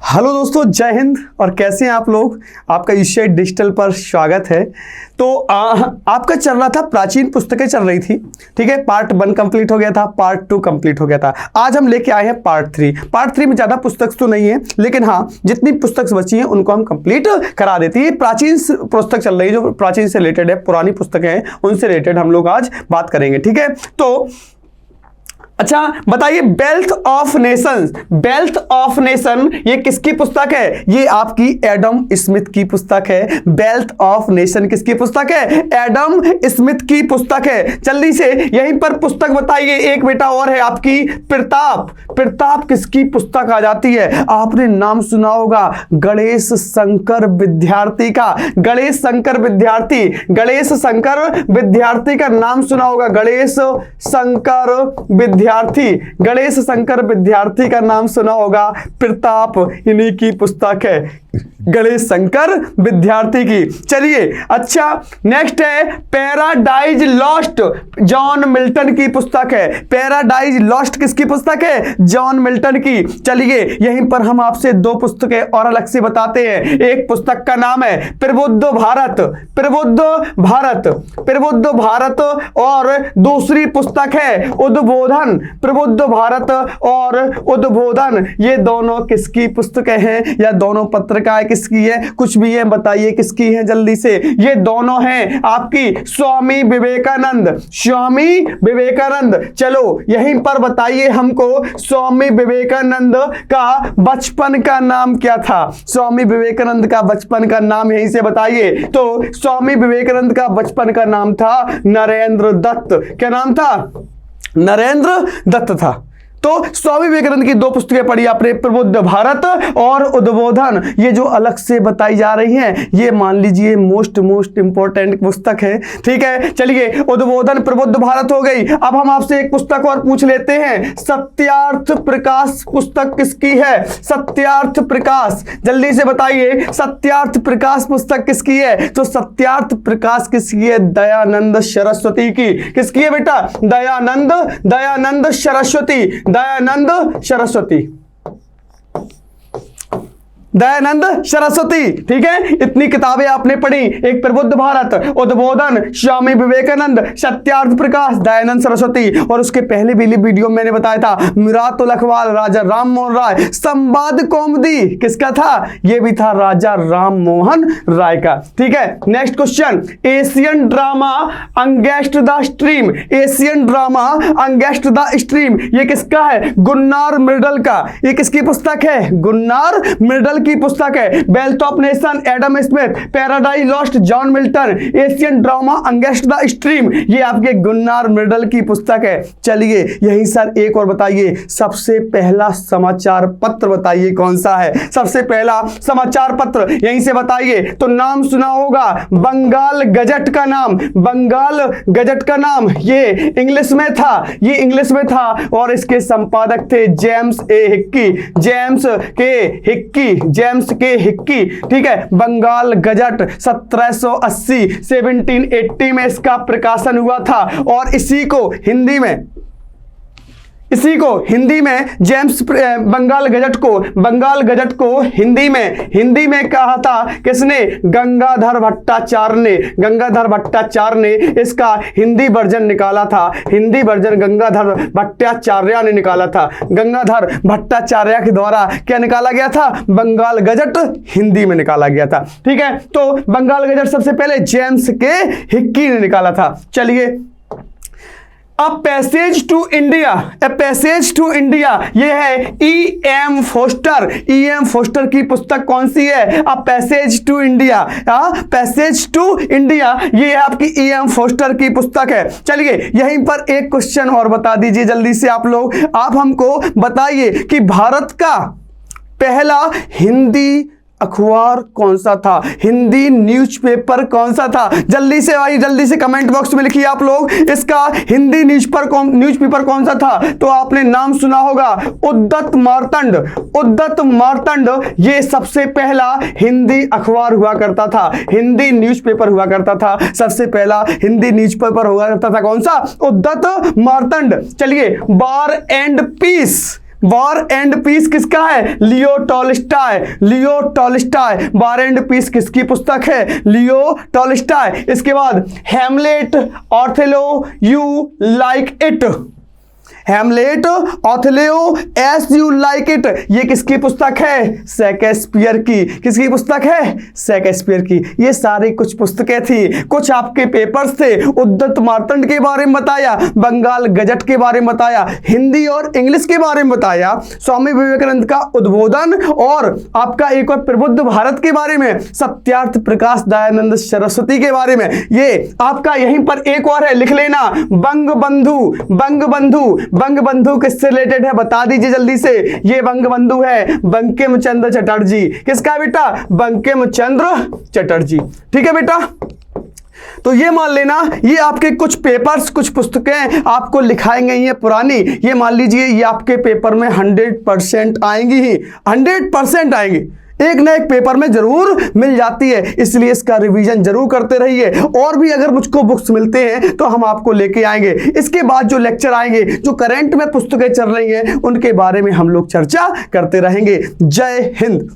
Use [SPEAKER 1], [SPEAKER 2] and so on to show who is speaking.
[SPEAKER 1] Hello दोस्तों, जय हिंद। और कैसे हैं आप लोग। आपका ईशिया डिजिटल पर स्वागत है। तो आपका चल रहा था, प्राचीन पुस्तकें चल रही थी, ठीक है। पार्ट 1 कंप्लीट हो गया था, पार्ट 2 कंप्लीट हो गया था। आज हम लेके आए हैं पार्ट 3। पार्ट 3 में ज़्यादा पुस्तक तो नहीं है, लेकिन हाँ, जितनी पुस्तक बची हैं उनको हम कंप्लीट करा देती है। प्राचीन पुस्तक चल रही है, जो प्राचीन से रिलेटेड है, पुरानी पुस्तकें हैं, उनसे रिलेटेड हम लोग आज बात करेंगे, ठीक है। तो अच्छा बताइए, wealth of Nations, wealth of nation ये किसकी पुस्तक है? ये आपकी एडम स्मिथ की पुस्तक है। वेल्थ ऑफ नेशन किसकी पुस्तक है? एडम स्मिथ की पुस्तक है। जल्दी से यहीं पर पुस्तक बताइए। एक बेटा और है आपकी, प्रताप। प्रताप किसकी पुस्तक आ जाती है? आपने नाम सुना होगा, गणेश शंकर विद्यार्थी का। गणेश शंकर विद्यार्थी, गणेश शंकर विद्यार्थी का नाम सुना होगा। गणेश शंकर विद्यार्थी, गणेश शंकर विद्यार्थी का नाम सुना होगा। प्रताप इन्हीं की पुस्तक है, गणेश शंकर विद्यार्थी की। चलिए, अच्छा नेक्स्ट है पैराडाइज लॉस्ट, जॉन मिल्टन की पुस्तक है। पैराडाइज लॉस्ट किसकी पुस्तक है? जॉन मिल्टन की। चलिए, यहीं पर हम आपसे 2 पुस्तकें और अलग से बताते हैं। एक पुस्तक का नाम है प्रबुद्ध भारत, प्रबुद्ध भारत, प्रबुद्ध भारत, और दूसरी पुस्तक है उद्बोधन। प्रबुद्ध भारत और उद्बोधन, ये दोनों किसकी पुस्तकें हैं, या दोनों पत्रिकाएं किसकी है? कुछ भी है, बताइए किसकी है जल्दी से। ये दोनों हैं आपकी स्वामी विवेकानंद, स्वामी विवेकानंद। चलो यहीं पर बताइए हमको, स्वामी विवेकानंद का बचपन का नाम क्या था? स्वामी विवेकानंद का बचपन का नाम यहीं से बताइए। तो स्वामी विवेकानंद का बचपन का नाम था नरेंद्र दत्त। क्या नाम था? नरेंद्र दत्त था। तो स्वामी विवेकानंद की 2 पुस्तकें पढ़ी आपने, प्रबुद्ध भारत और उद्बोधन। ये जो अलग से बताई जा रही हैं, ये मान लीजिए मोस्ट इंपॉर्टेंट पुस्तक है, ठीक है। चलिए, उद्बोधन प्रबुद्ध भारत हो गई। अब हम आपसे एक पुस्तक और पूछ लेते हैं, सत्यार्थ प्रकाश पुस्तक किसकी है? सत्यार्थ प्रकाश, जल्दी से बताइए, सत्यार्थ प्रकाश पुस्तक किसकी है? तो सत्यार्थ प्रकाश किसकी है? दयानंद सरस्वती की। किसकी है बेटा? दयानंद, दयानंद सरस्वती, दयानंद सरस्वती, दयानंद सरस्वती, ठीक है। इतनी किताबें आपने पढ़ी, एक प्रबुद्ध भारत, उद्बोधन, स्वामी विवेकानंद, सत्यार्थ प्रकाश, दयानंद सरस्वती। और उसके पहले भी वीडियो मैंने बताया था, मिरातुल अखबार, राजा राम मोहन राय, संवाद कौमुदी किसका था? ये भी था राजा राम मोहन राय का, ठीक है। Next question, Asian drama against the stream, Asian drama against the stream, ये किसका है? गुन्नार मिर्डल का। ये किसकी पुस्तक है? गुन्नार मिर्डल की पुस्तक है। Wealth of nation Adam Smith, paradise lost John Milton, Asian drama against the stream, ये आपके गुन्नार मिर्डल की पुस्तक है। चलिए यही सर एक और बताइए, सबसे पहला समाचार पत्र बताइए कौन सा है? सबसे पहला समाचार पत्र यहीं से बताइए। तो नाम सुना होगा, बंगाल गजट का नाम, बंगाल गजट का नाम, ये इंग्लिश में था, ये इंग्लिश में था, और इसके संपादक थे जेम्स ए हिक्की, जेम्स के हिक्की, जेम्स के हिक्की, ठीक है। बंगाल गजट 1780 1780 में इसका प्रकाशन हुआ था, और इसी को हिंदी में, इसी को हिंदी में जेम्स बंगाल गजट को हिंदी में कहा था किसने? गंगाधर भट्टाचार्य ने, गंगाधर भट्टाचार्य ने इसका हिंदी वर्जन निकाला था। हिंदी वर्जन गंगाधर भट्टाचार्य ने निकाला था। गंगाधर भट्टाचार्य के द्वारा क्या निकाला गया था? बंगाल गजट हिंदी में निकाला गया था, ठीक है। तो बंगाल गजट सबसे पहले जेम्स के हिक्की ने निकाला था। चलिए, a passage to India, a passage to India, ये है E.M. Poster, E.M. फोस्टर की पुस्तक कौन सी है? A passage to India, passage to India, ये आपकी E.M. फोस्टर की पुस्तक है। चलिए यहीं पर एक क्वेश्चन और बता दीजिए जल्दी से आप लोग। आप हमको बताइए कि भारत का पहला हिंदी अखबार कौन सा था? हिंदी न्यूज़पेपर कौन सा था? जल्दी से भाई, जल्दी से कमेंट बॉक्स में लिखिए आप लोग, इसका हिंदी न्यूज़पेपर कौन सा था? तो आपने नाम सुना होगा, उद्दत मार्तंड, उद्दत मार्तंड, ये सबसे पहला हिंदी अखबार हुआ करता था, हिंदी न्यूज़पेपर हुआ करता था। सबसे पहला हिंदी न्यूज़पेपर हुआ करता था कौन सा? उद्दत मार्तंड। चलिए, war and peace, war and peace किसका है? Leo Tolstoy. Leo Tolstoy. War and peace किसकी पुस्तक है? Leo Tolstoy. इसके बाद Hamlet, Othello, you like it. Hamlet, Othello, as you like it, ये किसकी पुस्तक है? शेक्सपियर की। किसकी पुस्तक है? शेक्सपियर की। ये सारी कुछ पुस्तकें थी, कुछ आपके पेपर्स थे। उद्धत मार्तंड के बारे में बताया, बंगाल गजट के बारे में बताया, हिंदी और इंग्लिश के बारे में बताया, स्वामी विवेकानंद का उद्बोधन और आपका एक और प्रबुद्ध भारत के बारे में, सत्यार्थ प्रकाश दयानंद सरस्वती के बारे में। ये आपका यहीं पर एक और है, लिख लेना, बंगबंधु। बंगबंधु, बंगबंधु किससे रिलेटेड है बता दीजिए जल्दी से। ये बंगबंधु है बंकिम चंद्र चटर्जी। किसका है बेटा? बंकिम चंद्र चटर्जी। ठीक है बेटा, तो ये मान लेना, ये आपके कुछ पेपर्स, कुछ पुस्तकें आपको लिखाई गई हैं पुरानी। ये मान लीजिए ये आपके पेपर में 100% आएंगी ही, 100% आएंगी, एक ना एक पेपर में जरूर मिल जाती है। इसलिए इसका रिवीजन जरूर करते रहिए। और भी अगर मुझको बुक्स मिलते हैं तो हम आपको लेके आएंगे। इसके बाद जो लेक्चर आएंगे, जो करंट में पुस्तकें चल रही हैं, उनके बारे में हम लोग चर्चा करते रहेंगे। जय हिंद।